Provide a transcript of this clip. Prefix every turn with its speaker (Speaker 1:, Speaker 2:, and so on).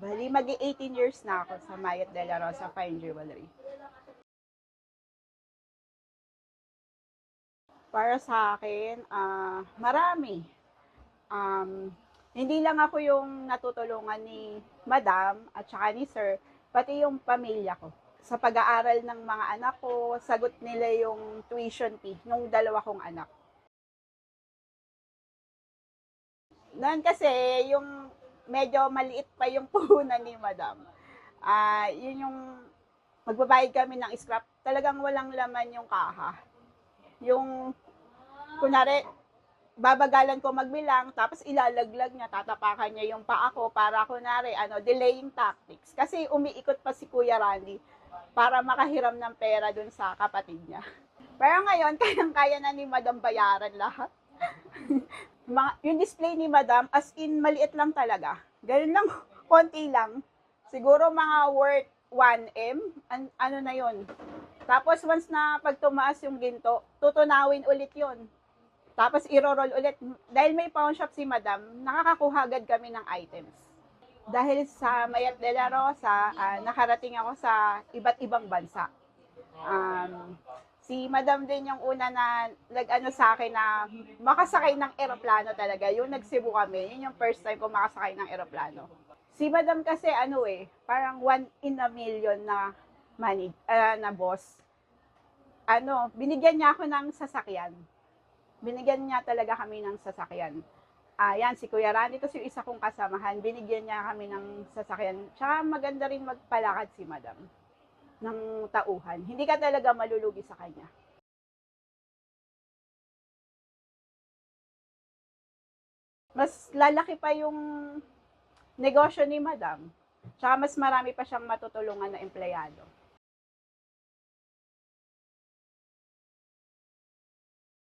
Speaker 1: Bali mag-18 years na ako sa Mayet de la Rosa Fine Jewelry. Para sa akin, marami. Hindi lang ako yung natutulungan ni Madam at saka ni Sir, pati yung pamilya ko. Sa pag-aaral ng mga anak ko, sagot nila yung tuition fee ng dalawa kong anak. Noon kasi, yung medyo maliit pa yung puhunan ni Madam. Yun yung magbabayad kami ng scrap, talagang walang laman yung kaha. Yung, kunwari, babagalan ko magbilang, tapos ilalaglag niya, tatapakan niya yung paa ko para kunwari, delaying tactics. Kasi umiikot pa si Kuya Randy para makahiram ng pera dun sa kapatid niya. Pero ngayon, kayang-kaya na ni Madam bayaran lahat. Yung display ni Madam, as in, maliit lang talaga. Ganun lang, konti lang. Siguro mga worth 1M, ano na yon. Tapos once na pag tumaas yung ginto, tutunawin ulit yon. Tapos iro-roll ulit. Dahil may pawn shop si Madam, nakakakuha agad kami ng items. Dahil sa Mayat de la Rosa, nakarating ako sa iba't ibang bansa. Si Madam din yung una na nag-ano sa akin na makasakay ng eroplano talaga. Yung nagsibu kami, yun yung first time ko makasakay ng eroplano. Si Madam kasi parang 1 in a million na money, na boss. Binigyan niya ako ng sasakyan. Binigyan niya talaga kami ng sasakyan. Yan, si Kuya Randy, ito yung isa kong kasamahan. Binigyan niya kami ng sasakyan. Tsaka maganda rin magpalakad si Madam ng tauhan. Hindi ka talaga malulugi sa kanya. Mas lalaki pa yung negosyo ni Madam. Tsaka mas marami pa siyang matutulungan na empleyado.